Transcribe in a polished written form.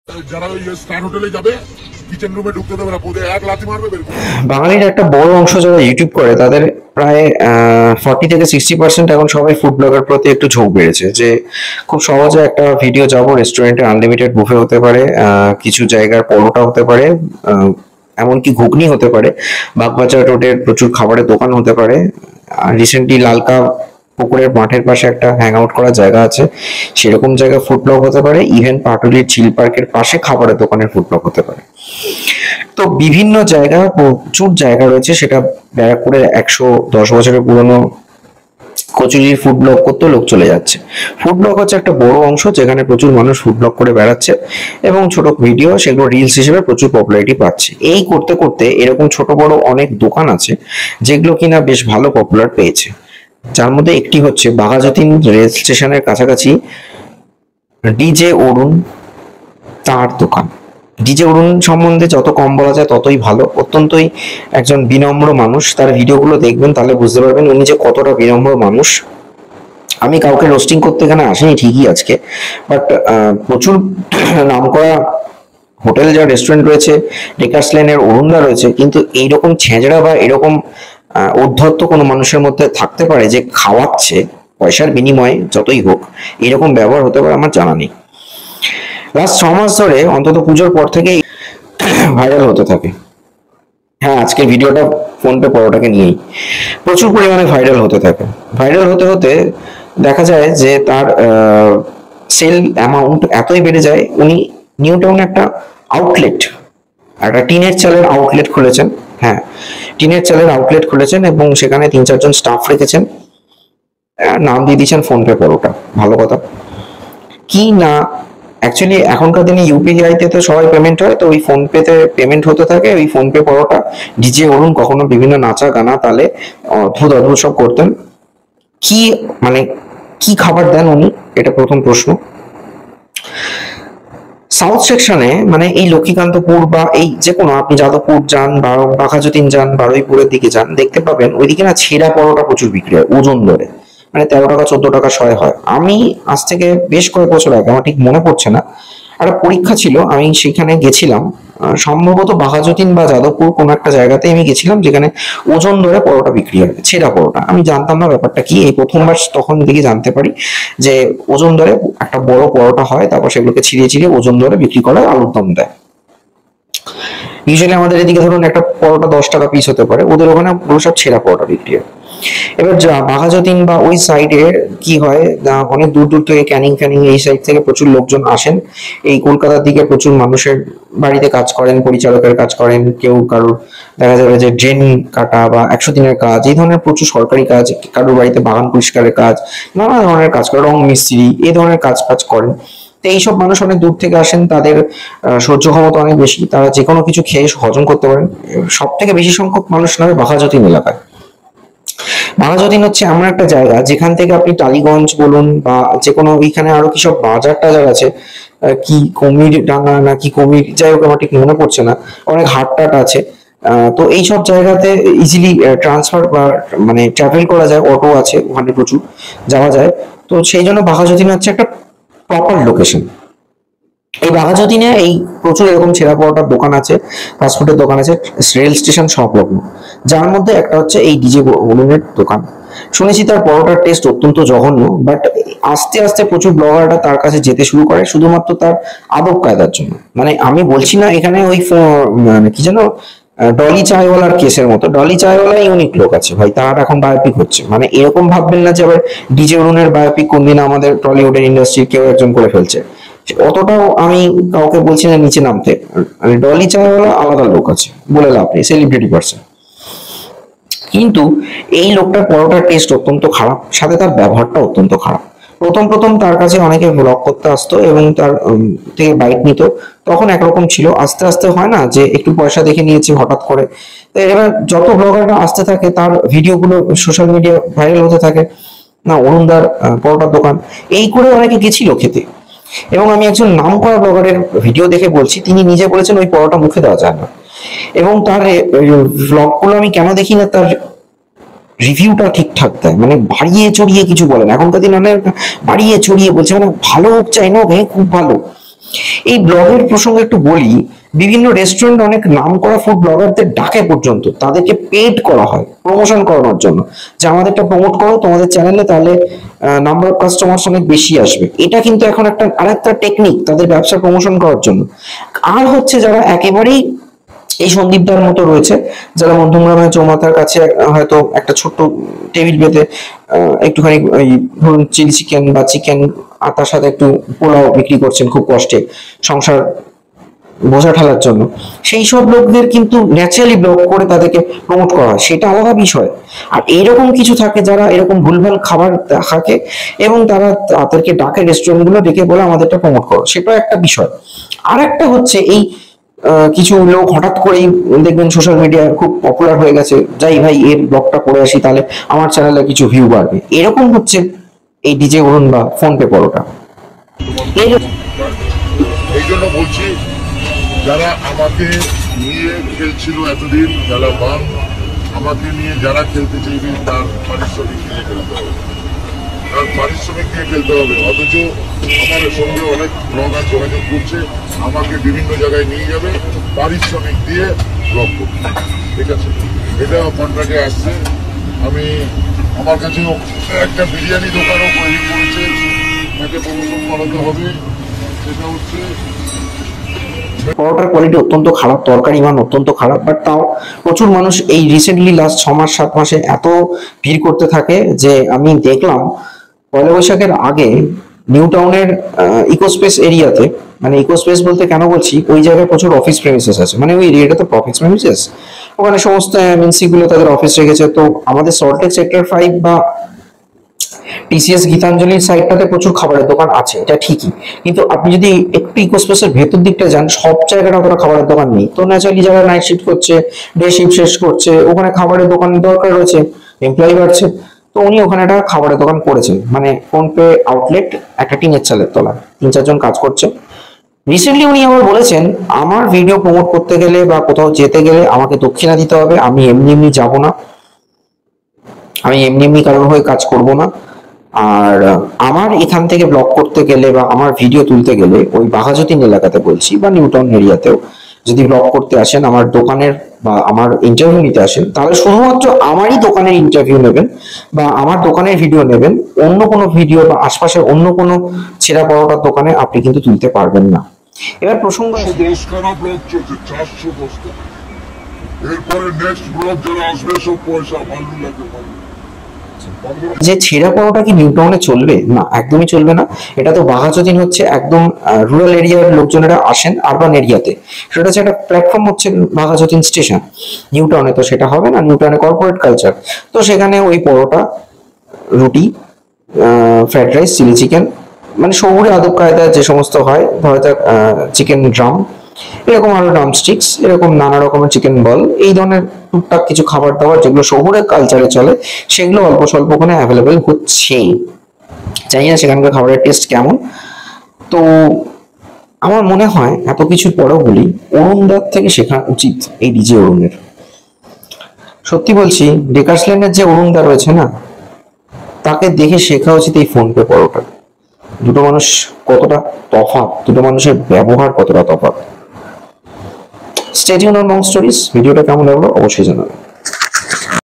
যারা ওই স্টার হোটেলে যাবে কিচেন রুমে ঢুকতে দেবে না, পুরো এক লাথি মারবে বের করে দেবে। বাঙালির একটা বড় অংশ যারা ইউটিউব করে তাদের প্রায় 40 থেকে 60% এখন সবাই ফুড ব্লগের প্রতি একটু ঝোঁক বেড়েছে, যে খুব সহজে একটা ভিডিও যাবো, রেস্টুরেন্টে আনলিমিটেড বুফে হতে পারে, কিছু জায়গার পরোটা হতে পারে, এমনকি ঘুগনি হতে পারে, বাগবাজার রোডের প্রচুর খাবারের দোকান হতে পারে। রিসেন্টলি লালকা পুকুরের মাঠের পাশে একটা হ্যাং আউট করার জায়গা আছে, সেরকম জায়গা ফুড ব্লগ হতে পারে। ইভেন পাটুলির চিল পার্কের পাশে খাবারের দোকানের ফুড ব্লগ হতে পারে। তো বিভিন্ন জায়গা, প্রচুর জায়গা রয়েছে, সেটা ব্যারাকপুরের 110 বছরের পুরনো কচুরির ফুড ব্লগ করতেও লোক চলে যাচ্ছে। ফুড ব্লগ হচ্ছে একটা বড় অংশ যেখানে প্রচুর মানুষ ফুড ব্লগ করে বেড়াচ্ছে এবং ছোট ভিডিও সেগুলো রিলস হিসেবে প্রচুর পপুলারিটি পাচ্ছে। এই করতে করতে এরকম ছোট বড় অনেক দোকান আছে যেগুলো কিনা বেশ ভালো পপুলার পেয়েছে, যার মধ্যে একটি হচ্ছে বাঘাযতীন রেল স্টেশনের কাছাকাছি ডিজে অরুণ, তার দোকান। ডিজে অরুণ সম্বন্ধে যত কম বলা যায় ততই ভালো। অত্যন্তই একজন বিনম্র মানুষ, তার ভিডিওগুলো দেখবেন তাহলে বুঝতে পারবেন উনি যে কতটা বিনম্র মানুষ। আমি কাউকে রোস্টিং করতে এখানে আসিনি ঠিকই আজকে, বাট প্রচুর নামকরা হোটেল যা রেস্টুরেন্ট রয়েছে, ডেকার্স লেনের অরুণদা রয়েছে, কিন্তু এইরকম ছেঁচড়া বা এরকম ঔদ্ধত্য কোনো মানুষের মধ্যে থাকতে পারে যে খাওয়াচ্ছে পয়সার বিনিময়ে যতই হোক, এরকম ব্যবহার হতে পারে আমার জানা নেই। লাস্ট 6 মাস ধরে অন্তত পুজোর পর থেকেই ভাইরাল হতে থাকে। হ্যাঁ, আজকের ভিডিওটা ফোনপে পরোটাকে নিয়েই প্রচুর পরিমাণে ভাইরাল হতে থাকে। ভাইরাল হতে হতে দেখা যায় যে তার সেল অ্যামাউন্ট এতই বেড়ে যায়, উনি নিউ টাউনে একটা টিনের চালের আউটলেট খুলেছেন। হ্যাঁ, টিনের চালের আউটলেট খুলেছেন এবং সেখানে 3-4 জন স্টাফ রেখেছেন। নাম দিয়ে দিয়েছেন ফোনপে পরোটা। ভালো কথা কি না, অ্যাকচুয়ালি এখনকার দিনে ইউপিআই তে তো সবাই পেমেন্ট হয়, তো ওই ফোন পে তে পেমেন্ট হতে থাকে। ওই ফোন পে পরোটা ডিজে অরুণ কখনো বিভিন্ন নাচা গানা তালে অদ্ভুত অদ্ভুত সব করতেন। কি মানে কি খাবার দেন উনি, এটা প্রথম প্রশ্ন। সাউথ সেকশনে মানে এই লক্ষ্মীকান্তপুর বা এই যে কোনো, আপনি যাদবপুর যান বা বাঘাযতীন যান, বারুইপুরের দিকে যান, দেখতে পাবেন ওইদিকে না ছেঁড়া পরোটা প্রচুর বিক্রি হয় ওজন ধরে, মানে 13 টাকা 14 টাকা শয়ে হয়। আমি আজ থেকে বেশ কয়েক বছর আগে, আমার ঠিক মনে পড়ছে না, একটা পরীক্ষা ছিল, আমি সেখানে গেছিলাম। সম্ভবত বাঘাযতীন বা যাদবপুর কোনো একটা জায়গাতে আমি গেছিলাম যেখানে ওজন ধরে পরোটা বিক্রি হয়, ছেঁড়া পরোটা। আমি জানতাম না ব্যাপারটা কি, এই প্রথমবার তখন দিকে জানতে পারি যে ওজন ধরে একটা বড় পরোটা হয়, তারপর সেগুলোকে ছিঁড়িয়ে ছিঁড়িয়ে ওজন ধরে বিক্রি করে আলুর দম দেয়। ইউজুয়ালি আমাদের এদিকে ধরুন একটা পরোটা 10 টাকা পিস হতে পারে, ওদের ওখানে পুরো সব ছেঁড়া পরোটা বিক্রি হয়। এবার বাঘাযতীন বা ওই সাইডে কি হয়, অনেক দূর দূর থেকে ক্যানিং ফ্যানিং এই সাইড থেকে প্রচুর লোকজন আসেন। এই কলকাতার দিকে প্রচুর মানুষের বাড়িতে কাজ করেন, পরিচালকের কাজ করেন, কেউ কারোর দেখা যাবে যে ড্রেন কাটা বা 100 দিনের কাজ, এই ধরনের প্রচুর সরকারি কাজ, কারোর বাড়িতে বাগান পরিষ্কারের কাজ, নানা ধরনের কাজ করে, রং মিস্ত্রি, এই ধরনের কাজ ফাজ করেন। তো এইসব মানুষ অনেক দূর থেকে আসেন, তাদের সহ্য ক্ষমতা অনেক বেশি, তারা যে কোনো কিছু খেয়ে হজম করতে পারেন। সব থেকে বেশি সংখ্যক মানুষ নামে বাঘাযতীন এলাকায়। বাঘাযতীন হচ্ছে এমন একটা জায়গা যেখান থেকে আপনি টালিগঞ্জ বলুন বা যে কোনো, ওইখানে আরো কি সব বাজার টাজার আছে, কি কুমির ডাঙ্গা না কি কুমির, যাই হোক আমার ঠিক মনে পড়ছে না, অনেক হাট টাট আছে। তো এইসব জায়গাতে ইজিলি ট্রান্সফার বা মানে ট্রাভেল করা যায়, অটো আছে ওখানে প্রচুর, যাওয়া যায়। তো সেই জন্য বাঘাযতীন হচ্ছে একটা প্রপার লোকেশন। এই বাঘাযতীনে এই প্রচুর এরকম ছেঁড়া পরোটার দোকান আছে, ফাস্টফুডের দোকান আছে, রেল স্টেশন সংলগ্ন, যার মধ্যে একটা হচ্ছে এই ডিজে অরুণের দোকান। শুনেছি তার পরোটার টেস্ট অত্যন্ত জঘন্য, বাট আস্তে আস্তে প্রচুর ব্লগাররা তার কাছে যেতে শুরু করে শুধুমাত্র তার আদব কায়দার জন্য। মানে আমি বলছি না এখানে ওই মানে কি যেন ডলি চায়ওয়ালার কেসের মতো, ডলি চায়ওয়ালা ইউনিক লোক আছে ভাই, তার এখন বায়োপিক হচ্ছে, মানে এরকম ভাববেন না যে আবার ডিজে অরুণের বায়োপিক কোনদিন আমাদের টলিউডের ইন্ডাস্ট্রির কেউ একজন করে ফেলছে। অতটাও আমি কাউকে বলছি না নিচে নামতে, মানে ডলি চায়ওয়ালা আলাদা লোক আছে, বলে লাভ নেই, সেলিব্রিটি পার্সন। কিন্তু এই লোকটার পরোটার টেস্ট অত্যন্ত খারাপ, সাথে তার ব্যবহারটা অত্যন্ত খারাপ। প্রথম প্রথম তার কাছে অনেকে ব্লগ করতে আসতো এবং তার থেকে বাইট নিত, তখন একরকম ছিল। আস্তে আস্তে হয় না যে একটু পয়সা দেখে নিয়েছে হঠাৎ করে, তো এবার যত ব্লগাররা আসতে থাকে তার ভিডিওগুলো সোশ্যাল মিডিয়া ভাইরাল হতে থাকে, না অরুণদার পরোটার দোকান, এই করে অনেকে গেছিল খেতে। এবং আমি একজন নামকরা ব্লগারের ভিডিও দেখে বলছি, তিনি নিজে বলেছেন ওই পরোটা মুখে দেওয়া যায় না। এবং তার ব্লগগুলো আমি কেন দেখি না, তার রিভিউটা ঠিকঠাক দেয়, মানে বাড়িয়ে চড়িয়ে কিছু বলেন। এখনকার দিন অনেক বাড়িয়ে চড়িয়ে বলছে, মানে ভালো হোক চাই না, খুব ভালো, এই ব্লগের প্রসঙ্গে একটু বলি, বিভিন্ন রেস্টুরেন্ট অনেক নামকরা ফুড ব্লগারদের ডাকে পর্যন্ত, তাদেরকে পেড করা হয় প্রমোশন করানোর জন্য, যে আমাদেরটা প্রমোট করো তোমাদের চ্যানেলে, তাহলে নাম্বার অফ কাস্টমার্স অনেক বেশি আসবে। এটা কিন্তু এখন একটা আরেকটা টেকনিক তাদের ব্যবসা প্রমোশন করার জন্য। আর হচ্ছে যারা একেবারেই এই সন্দীপদার মতো রয়েছে, যারা মধ্যমগ্রামের চৌমাথার কাছে হয়তো একটা ছোট্ট টেবিল পেতে একটুখানি ওই ধরুন চিলি চিকেন বা চিকেন আর তার সাথে একটু পোলাও বিক্রি করছেন খুব কষ্টে সংসার বোঝা ঠেলার জন্য, সেই সব লোকদের কিন্তু ন্যাচারালি ব্লগ করে তাদেরকে প্রমোট করা হয়, সেটা আলাদা বিষয়। আর এরকম কিছু থাকে যারা এরকম ভুলভাল খাবার থাকে এবং তারা তাদেরকে ডাকে রেস্টুরেন্ট গুলো ডেকে বলে আমাদেরটা প্রমোট করো, সেটা একটা বিষয়। আর একটা হচ্ছে এই কিছু লোক হঠাৎ করেই দেখবেন সোশ্যাল মিডিয়ায় খুব পপুলার হয়ে গেছে, যাই ভাই এর ব্লগটা করে আসি তাহলে আমার চ্যানেলে কিছু ভিউ বাড়বে, এরকম হচ্ছে এই ডিজে অরুণ বা ফোন পে পরোটা। এই জন্য বলছি, যারা আমাকে নিয়ে খেলছিল এতদিন, যারা বাম আমাকে নিয়ে যারা খেলতে চাইবে তার পারিশ্রমিক নিয়ে খেলতে হবে, তার পারিশ্রমিক দিয়ে খেলতে হবে। অথচ আমার সঙ্গে অনেক ব্লগার যোগাযোগ করছে, আমাকে বিভিন্ন জায়গায় নিয়ে যাবে পারিশ্রমিক দিয়ে ব্লগ করতে, ঠিক আছে, এটা কন্ট্রাক্টে আসছে। আমি আমার কাছে একটা বিরিয়ানি দোকানও তৈরি করেছে, তাকে প্রমোশন করাতে হবে, সেটা হচ্ছে পরোটার কোয়ালিটি অত্যন্ত খারাপ, তরকারি মান অত্যন্ত খারাপ, বাট তাও প্রচুর মানুষ এই রিসেন্টলি লাস্ট 6 মাস 7 মাসে এত ভিড় করতে থাকে যে আমি দেখলাম পয়লা বৈশাখের আগে নিউ টাউনের ইকোস্পেস এরিয়াতে, মানে ইকোস্পেস বলতে কেন বলছি, ওই জায়গায় প্রচুর অফিস প্রেমিসেস আছে, মানে ওই এরিয়াটাতে অফিস প্রেমিসেস, ওখানে সমস্ত এমএনসি গুলো তাদের অফিস রেখেছে। তো আমাদের সল্টলেক সেক্টর 5 বা টিসিএস গীতাঞ্জলির সাইডটাতে প্রচুর খাবারের দোকান আছে, এটা ঠিকই, কিন্তু আপনি যদি একটু ইকোস্পেসের ভেতর দিকটা যান, সব জায়গাটা অতটা খাবারের দোকান নেই। তো ন্যাচারালি যারা নাইট শিফট করছে, ডে শিফট শেষ করছে, ওখানে খাবারের দোকানের দরকার রয়েছে, এমপ্লয়ি বাড়ছে, তো উনি ওখানে একটা খাবারের দোকান করেছেন, মানে ফোন পে আউটলেট, একটা টিনের চালের তলা, 3-4 জন কাজ করছে। রিসেন্টলি উনি আবার বলেছেন আমার ভিডিও প্রমোট করতে গেলে বা কোথাও যেতে গেলে আমাকে দক্ষিণা দিতে হবে, আমি এমনি এমনি যাবো না, আমি এমনি এমনি কারোর হয়ে কাজ করব না। আর আমার এখান থেকে ব্লগ করতে গেলে বা আমার ভিডিও তুলতে গেলে ওই বাঘাযতীন এলাকাতে বলছি বা নিউটাউন এরিয়াতেও যদি ব্লগ করতে আসেন, আমার দোকানের বা আমার ইন্টারভিউ নিতে আসেন, তাহলে শুধুমাত্র আমারই দোকানের ইন্টারভিউ নেবেন বা আমার দোকানের ভিডিও নেবেন, অন্য কোনো ভিডিও বা আশপাশের অন্য কোনো ছেঁড়া পরোটার দোকানে আপনি কিন্তু তুলতে পারবেন না। এবার প্রসঙ্গ, 410 ব্লগ চলছে, 410। এরপরে নেক্সট ব্লগ যারা আসবে সব পয়সা ভালো লাগে। যে ছেঁড়া পরোটা কি নিউ টাউনে চলবে? না, একদমই চলবে না। এটা তো বাঘাযতীন হচ্ছে একদম রুরাল এরিয়ার লোকজনেরা আসেন আরবান এরিয়াতে, সেটা হচ্ছে একটা প্ল্যাটফর্ম হচ্ছে বাঘাযতীন স্টেশন। নিউ টাউনে তো সেটা হবে না, নিউ টাউনে কর্পোরেট কালচার, তো সেখানে ওই পরোটা, রুটি, ফ্রাইড রাইস, চিলি চিকেন, মানে শহুরে আদব কায়দায় যে সমস্ত হয়, ধরা যাক চিকেন ড্রাম, এরকম আরো ড্রামস্টিক্স, এরকম নানা রকমের চিকেন বল, এই ধরনের টুকটাক কিছু খাবার দাবার যেগুলো শহুরে কালচারে চলে, সেগুলো অল্প স্বল্প ওখানে অ্যাভেলেবেল হচ্ছে। জানি না সেখানকার খাবারের টেস্ট কেমন। তো আমার মনে হয় এত কিছুর পরেও বলি, অরুণদার থেকে শেখা উচিত এই ডিজে অরুণের। সত্যি বলছি, ডেকার্স ল্যান্ডের যে অরুণদা রয়েছে না, তাকে দেখে শেখা উচিত এই ফোন পে পরোটা। দুটো মানুষ কতটা তফাৎ, দুটো মানুষের ব্যবহার কতটা তফাৎ। স্টে টিউন অন মং স্টোরিজ। ভিডিওটা কেমন লাগলো অবশ্যই জানাবেন।